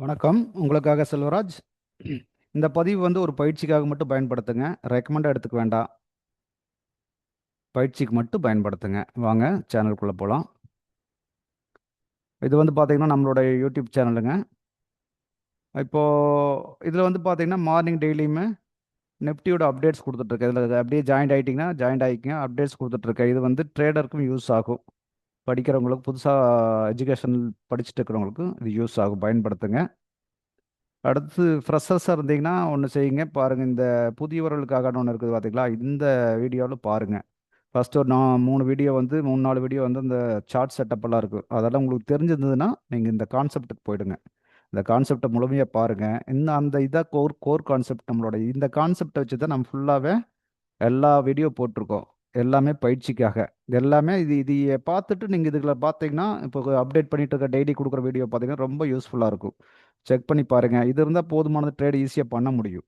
வணக்கம். உங்களுக்காக செல்வராஜ். இந்த பதிவு வந்து ஒரு பயிற்சிக்காக மட்டும் பயன்படுத்துங்க. ரெக்கமெண்டா எடுத்துக்க வேண்டாம். பயிற்சிக்கு மட்டும் பயன்படுத்துங்க. வாங்க சேனலுக்குள்ள போலாம். இது வந்து பார்த்தீங்கன்னா, நம்மளுடைய யூடியூப் சேனலுங்க. இப்போ இதில வந்து பார்த்தீங்கன்னா, மார்னிங் டெய்லியுமே நிஃப்டியோட அப்டேட்ஸ் குடுத்துட்டுருக்கேன். இதில அப்படியே ஜாயின்ட் ஆயிட்டீங்கன்னா, ஜாயின்ட் ஆயிக்கங்க. அப்டேட்ஸ் குடுத்துட்டுருக்கேன். இது வந்து ட்ரேடருக்கும் யூஸ் ஆகும். படிக்கிறவங்களுக்கு, புதுசா எஜுகேஷன் படிச்சுட்டு இருக்கிறவங்களுக்கும் இது யூஸ் ஆகும். பயன்படுத்துங்க. அடுத்து ஃப்ரெஷர்ஸா இருந்தீங்கன்னா, ஒண்ணு செய்யுங்க. பாருங்க, இந்த புதியவர்களுக்காகன்னு ஒண்ணு இருக்குது பார்த்தீங்களா? இந்த வீடியோல பாருங்க. ஃபர்ஸ்ட்டு ஒரு 3 வீடியோ வந்து 3, 4 வீடியோ வந்து இந்த சார்ட் செட்டப் எல்லாம் இருக்கும். அதெல்லாம் உங்களுக்கு தெரிஞ்சிருந்ததுன்னா, நீங்க இந்த கான்செப்ட்க்கு போயிடுங்க. இந்த கான்செப்ட்ட முழுமையா பாருங்க. இன்னும் அந்த கோர் கோர் கான்செப்ட் நம்மளோட. இந்த கான்செப்ட்ட வச்சு தான் நம்ம ஃபுல்லாவே எல்லா வீடியோ போட்டிருக்கோம். எல்லாமே பயிற்சிக்காக. இது எல்லாமே இதைய பார்த்துட்டு நீங்க இதுல பார்த்தீங்கன்னா, இப்போ அப்டேட் பண்ணிட்டு இருக்க டெய்லி குடுக்குற வீடியோ பார்த்தீங்கன்னா, ரொம்ப யூஸ்ஃபுல்லா இருக்கும். செக் பண்ணி பாருங்க. இது இருந்தா போதுமானது, ட்ரேட் ஈஸியா பண்ண முடியும்.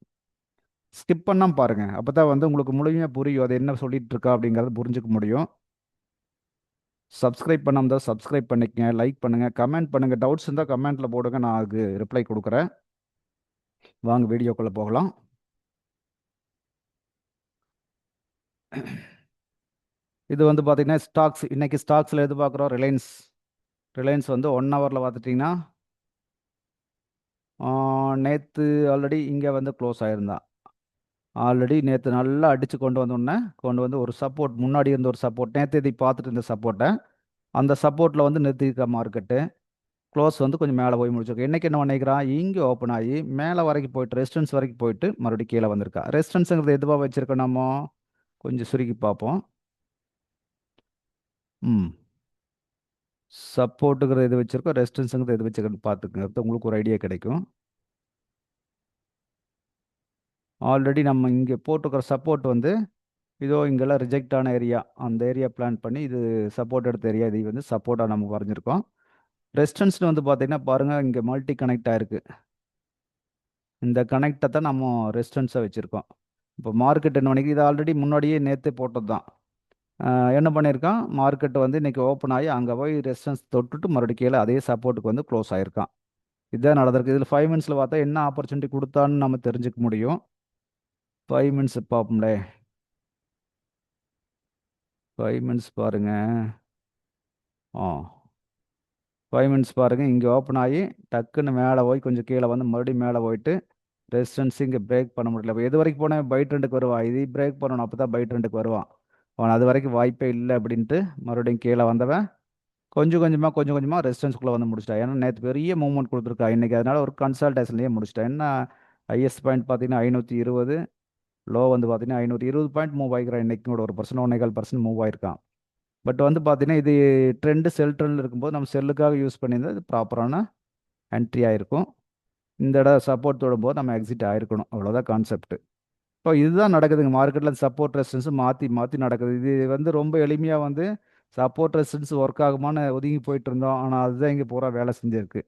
ஸ்கிப் பண்ணாம பாருங்க. அப்பதான் வந்து உங்களுக்கு முழுமையா புரியும். அது என்ன சொல்லிட்டு இருக்கா அப்படிங்கிறத புரிஞ்சுக்க முடியும். சப்ஸ்கிரைப் பண்ணாம இருந்தா சப்ஸ்கிரைப் பண்ணிக்கங்க. லைக் பண்ணுங்க. கமெண்ட் பண்ணுங்க. டவுட்ஸ் இருந்தா கமெண்ட்ல போடுங்க. நான் அதுக்கு ரிப்ளை குடுக்குறேன். வாங்க வீடியோக்குள்ள போகலாம். இது வந்து பார்த்தீங்கன்னா, ஸ்டாக்ஸ். இன்னைக்கு ஸ்டாக்ஸ்ல எது பார்க்குறோம்? ரிலையன்ஸ். ரிலையன்ஸ் வந்து 1 ஹவர்ல பார்த்துட்டீங்கன்னா, ஆ நேத்து ஆல்ரெடி இங்க வந்து க்ளோஸ் ஆயிருந்தான். ஆல்ரெடி நேத்து நல்லா அடிச்சு கொண்டு வந்து ஒரு சப்போர்ட், முன்னாடி இருந்த ஒரு சப்போர்ட், நேத்து இதை பார்த்துட்டு இருந்த சப்போர்ட்ட, அந்த சப்போர்ட்ல வந்து நிறுத்தியிருக்க மார்க்கெட்டு. க்ளோஸ் வந்து கொஞ்சம் மேலே போய் முடிச்சிருக்கு. இன்னைக்கு என்ன பண்ணிக்கிறான்? இங்கே ஓப்பன் ஆகி மேலே வரைக்கும் போயிட்டு, ரெசிஸ்டன்ஸ் வரைக்கும் போயிட்டு மறுபடியும் கீழே வந்திருக்கா. ரெசிஸ்டன்ஸுங்கிறது எதுவா வச்சிருக்கோம் நம்ம? கொஞ்சம் சுருக்கி பார்ப்போம். ம். சப்போர்ட்டுங்கிறது எது வச்சிருக்கோம், ரெசிஸ்டன்ஸுங்கிறது எது வச்சிருக்கோன்னு பார்த்துக்கங்க. அப்ப உங்களுக்கு ஒரு ஐடியா கிடைக்கும். ஆல்ரெடி நம்ம இங்கே போட்டிருக்கிற சப்போர்ட் வந்து இதோ இங்கெல்லாம் ரிஜெக்ட் ஆன ஏரியா. அந்த ஏரியா பிளான் பண்ணி இது சப்போர்ட் எடுத்த ஏரியா. இது வந்து சப்போர்ட்டாக நம்ம வரைஞ்சிருக்கோம். ரெசிஸ்டன்ஸ்னு வந்து பார்த்தீங்கன்னா பாருங்க, இங்கே மல்டி கனெக்ட் ஆயிருக்கு. இந்த கனெக்டை தான் நம்ம ரெசிஸ்டன்ஸாக வச்சுருக்கோம். இப்போ மார்க்கெட் என்ன பண்ணிக்கு, இது ஆல்ரெடி முன்னாடியே நேற்றே போட்டது தான். என்ன பண்ணியிருக்கான்? மார்க்கெட் வந்து இன்னைக்கு ஓப்பன் ஆகி அங்கே போய் ரெசிஸ்டன்ஸ் தொட்டுட்டு மறுபடியும் கீழே அதே சப்போர்ட்டுக்கு வந்து க்ளோஸ் ஆயிருக்கான். இதுதான் நடந்திருக்கு. இதில் 5 மினிட்ஸில் பார்த்தா என்ன ஆப்பர்ச்சுனிட்டி கொடுத்தான்னு நம்ம தெரிஞ்சுக்க முடியும். 5 மினிட்ஸ் பார்ப்போம்லே. 5 மினிட்ஸ் பாருங்க. ஆ 5 மினிட்ஸ் பாருங்க. இங்கே ஓப்பன் ஆகி டக்குன்னு மேலே போய் கொஞ்சம் கீழே வந்து மறுபடியும் மேலே போயிட்டு ரெசிஸ்டன்ஸ் இங்கே பிரேக் பண்ண முடியல. இப்போ எது வரைக்கும் போனால் பை ட்ரெண்டுக்கு வருவான்? இது பிரேக் பண்ணணும். அப்போ தான் பை ட்ரெண்டுக்கு வருவான். அவன் அது வரைக்கும் வாய்ப்பே இல்லை அப்படின்ட்டு மறுபடியும் கீழே வந்தவன் கொஞ்சம் கொஞ்சமாக ரெசிஸ்டன்ஸ்குள்ளே வந்து முடிச்சிட்டான். ஏன்னா நேற்று பெரிய மூவ்மெண்ட் கொடுத்துருக்கா இன்னைக்கு. அதனால ஒரு கன்சல்டேஷன்லேயே முடிச்சிட்டான். என்ன ஹையஸ்ட் பாயிண்ட் பார்த்தீங்கன்னா 520, லோ வந்து பார்த்தீங்கன்னா 520 பாயிண்ட் மூவ் ஆகிக்கிறான். இன்னைக்கு கூட 1%, 1.25% மூவ் ஆயிருக்கான். பட் வந்து பார்த்தீங்கன்னா இது ட்ரெண்டு, செல் ட்ரெண்டில் இருக்கும்போது நம்ம செல்லுக்காக யூஸ் பண்ணியிருந்தா இது ப்ராப்பரான என்ட்ரி ஆயிருக்கும். இந்த இடம் சப்போர்ட் தொடும்போது நம்ம எக்ஸிட் ஆயிருக்கணும். அவ்வளோதான் கான்செப்ட். இப்போ இதுதான் நடக்குதுங்க மார்க்கெட்டில். சப்போர்ட் ரெசிஸ்டன்ஸ் மாற்றி மாற்றி நடக்குது. இது வந்து ரொம்ப எளிமையாக வந்து சப்போர்ட் ரெசிஸ்டன்ஸ் ஒர்க் ஆகுமான்னு ஒதுங்கி போயிட்டு இருந்தோம். ஆனால் அதுதான் இங்கே பூரா வேலை செஞ்சிருக்கு.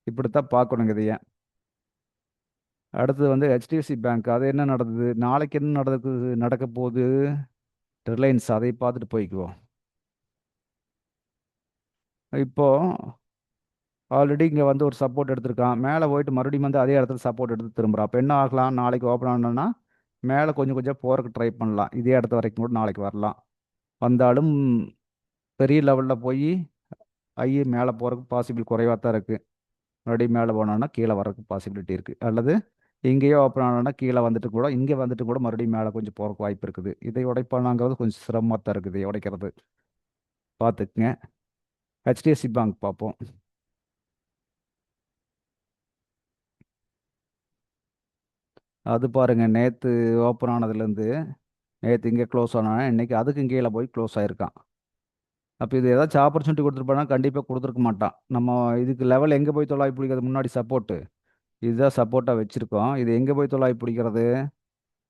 இப்படித்தான் பார்க்கணுங்க இதைய. அடுத்தது வந்து ஹெச்டிஎஃப்சி பேங்க். அது என்ன நடந்தது? நாளைக்கு என்ன நடக்க போகுது? ரிலையன்ஸ், அதை பார்த்துட்டு போய்க்குவோம். இப்போ ஆல்ரெடி இங்கே வந்து ஒரு சப்போர்ட் எடுத்திருக்கான். மேலே போயிட்டு மறுபடியும் வந்து அதே இடத்துல சப்போர்ட் எடுத்து திரும்புறான். அப்போ என்ன ஆகலாம்? நாளைக்கு ஓப்பன் ஆனோன்னா மேலே கொஞ்சம் கொஞ்சம் போகிறக்கு ட்ரை பண்ணலாம். இதே இடத்த வரைக்கும் கூட நாளைக்கு வரலாம். வந்தாலும் பெரிய லெவலில் போய் மேலே போகிறதுக்கு பாசிபிள் குறைவாக தான் இருக்குது. மறுபடியும் மேலே போனோன்னா கீழே வர்றதுக்கு பாசிபிலிட்டி இருக்குது. அல்லது இங்கேயோ ஓப்பன் ஆனோன்னா கீழே வந்துட்டு கூட, இங்கே வந்துட்டு கூட மறுபடியும் மேலே கொஞ்சம் போகிறக்கு வாய்ப்பு இருக்குது. இதை உடைப்பானாங்கிறது கொஞ்சம் சிரமமாக தான் இருக்குது. இதை உடைக்கிறது பார்த்துக்குங்க. ஹெச்டிஎஃப்சி பேங்க் பார்ப்போம். அது பாருங்க, நேற்று ஓப்பன் ஆனதுலேருந்து நேற்று இங்கே க்ளோஸ் ஆனால் இன்னைக்கு அதுக்கும் கீழே போய் க்ளோஸ் ஆயிருக்கான். அப்போ இது ஏதாச்சும் ஆப்பர்ச்சுனிட்டி கொடுத்துருப்பானா? கண்டிப்பாக கொடுத்துருக்க மாட்டான். நம்ம இதுக்கு லெவல் எங்கே போய் தொலாவி பிடிக்கிறது? முன்னாடி சப்போர்ட்டு இதுதான் சப்போர்ட்டாக வச்சுருக்கோம். இது எங்கே போய் தொலாவி பிடிக்கிறது?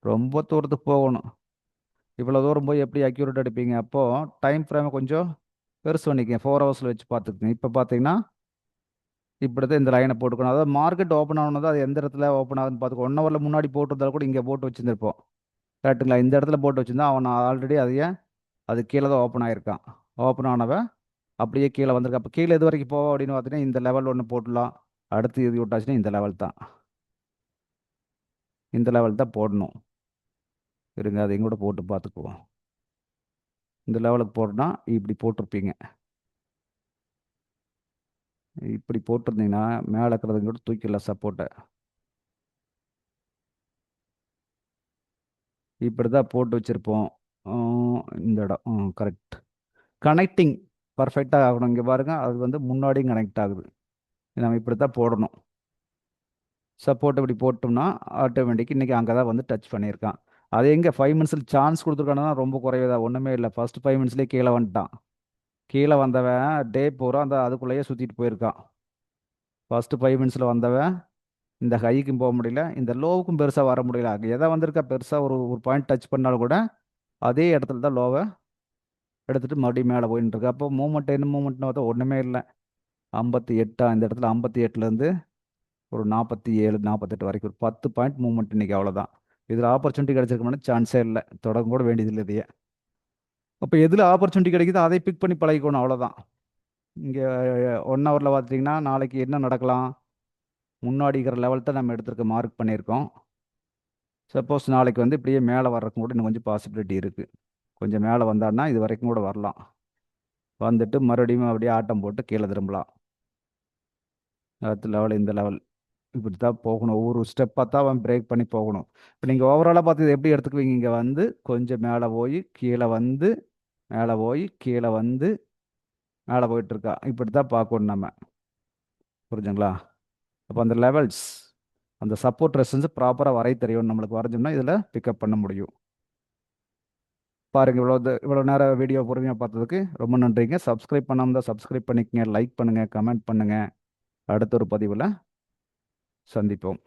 ரொம்ப தூரத்துக்கு போகணும். இவ்வளோ தூரம் போய் எப்படி அக்யூரேட் எடுப்பீங்க? அப்போது டைம் ஃப்ரேமை கொஞ்சம் பெருசு பண்ணிக்கங்க. 4 ஹவர்ஸில் வச்சு பார்த்துக்குங்க. இப்போ பார்த்தீங்கன்னா இப்படி தான் இந்த லைனை போட்டுக்கணும். அதாவது மார்க்கெட் ஓப்பன் ஆனது அது எந்த இடத்துல ஓப்பன் ஆகுதுன்னு பார்த்துக்கோ. 1 ஹவரில் முன்னாடி போட்டிருந்தாலும் கூட இங்கே போட்டு வச்சுருந்துருப்போம். கரெக்டுங்களா? இந்த இடத்துல போட்டு வச்சுருந்தா அவன் ஆல்ரெடி அதையே அது கீழே தான் ஓப்பன் ஆயிருக்கான். ஓப்பன் ஆனவன் அப்படியே கீழே வந்திருக்கான். அப்போ கீழே எது வரைக்கும் போவோம் அப்படின்னு பார்த்தீங்கன்னா இந்த லெவல் ஒன்று போடலாம். அடுத்து இது விட்டாச்சுன்னா இந்த லெவல் தான், இந்த லெவல் தான் போடணும். இருங்க அதையும் கூட போட்டு பார்த்துக்குவோம். இந்த லெவலுக்கு போட்டோன்னா இப்படி போட்டிருப்பீங்க. இப்படி போட்டிருந்தீங்கன்னா மேலே இருக்கிறது கூட தூக்கிடலாம் சப்போர்ட்டை. இப்படி தான் போட்டு வச்சுருப்போம். இந்த இடம் கரெக்ட். கனெக்டிங் பர்ஃபெக்டாக ஆகணும். இங்கே பாருங்கள், அது வந்து முன்னாடியும் கனெக்ட் ஆகுது. நம்ம இப்படி தான் போடணும். சப்போர்ட் இப்படி போட்டோம்னா ஆட்டோமேட்டிக் இன்றைக்கி அங்கே தான் வந்து டச் பண்ணியிருக்கான். அது எங்கே 5 மினிட்ஸில் சான்ஸ் கொடுத்துருக்கானா ரொம்ப குறைவுதா, ஒன்றுமே இல்லை. ஃபஸ்ட்டு 5 மினிட்ஸ்லேயே கீழே வந்துட்டான். கீழே வந்தவன் டே பூரா அந்த அதுக்குள்ளேயே சுற்றிட்டு போயிருக்கான். ஃபஸ்ட்டு 5 மினிட்ஸில் வந்தவன் இந்த ஹைக்கும் போக முடியல, இந்த லோவுக்கும் பெருசாக வர முடியல. அங்கே எதை வந்திருக்கா பெருசாக ஒரு ஒரு பாயிண்ட் டச் பண்ணாலும் கூட அதே இடத்துல தான் லோவை எடுத்துகிட்டு மறுபடியும் மேலே போயின்னு இருக்கு. அப்போ மூமெண்ட் என்ன மூமெண்ட்னு பார்த்தா ஒன்றுமே இல்லை. 58 இந்த இடத்துல 58லேருந்து ஒரு 47 48 வரைக்கும் ஒரு 10 பாயிண்ட் மூவ்மெண்ட் இன்றைக்கி, அவ்வளோதான். இதில் ஆப்பர்ச்சுனிட்டி கிடைச்சிருக்கோம்னா சான்ஸே இல்லை, தொடங்க கூட வேண்டியதில்லை இதையே. அப்போ எதில் ஆப்பர்ச்சுனிட்டி கிடைக்குதோ அதை பிக் பண்ணி பழகிக்கணும், அவ்வளோதான். இங்கே 1 ஹவரில் பார்த்துட்டிங்கன்னா நாளைக்கு என்ன நடக்கலாம், முன்னாடி இருக்கிற லெவல் தான் நம்ம எடுத்துருக்க மார்க் பண்ணியிருக்கோம். சப்போஸ் நாளைக்கு வந்து இப்படியே மேலே வர்றதுக்கு கூட இன்னும் கொஞ்சம் பாசிபிலிட்டி இருக்குது. கொஞ்சம் மேலே வந்தான்னா இது வரைக்கும் கூட வரலாம். வந்துட்டு மறுபடியும் அப்படியே ஆட்டம் போட்டு கீழே திரும்பலாம். அடுத்த லெவல் இந்த லெவல் இப்படி தான் போகணும். ஒவ்வொரு ஸ்டெப்பாக தான் அவன் பிரேக் பண்ணி போகணும். இப்போ நீங்கள் ஓவராலாக பார்த்து இது எப்படி எடுத்துக்குவீங்க, இங்கே வந்து கொஞ்சம் மேலே போய் கீழே வந்து மேலே போய் கீழே வந்து மேலே போயிட்டுருக்கா, இப்படி தான் பார்க்கணும் நம்ம. புரிஞ்சுங்களா? அப்போ அந்த லெவல்ஸ், அந்த சப்போர்ட் ரெசிஸ்டன்ஸ் ப்ராப்பராக வரைய தெரியும் நம்மளுக்கு. வரைஞ்சோம்னா இதில் பிக்கப் பண்ண முடியும். பாருங்கள், இவ்வளோ நேரம் வீடியோ பொறுமையாக பார்த்ததுக்கு ரொம்ப நன்றிங்க. சப்ஸ்கிரைப் பண்ணாமல் தான் சப்ஸ்கிரைப் பண்ணிக்கங்க, லைக் பண்ணுங்கள், கமெண்ட் பண்ணுங்கள். அடுத்த ஒரு பதிவில் சந்திப்போம்.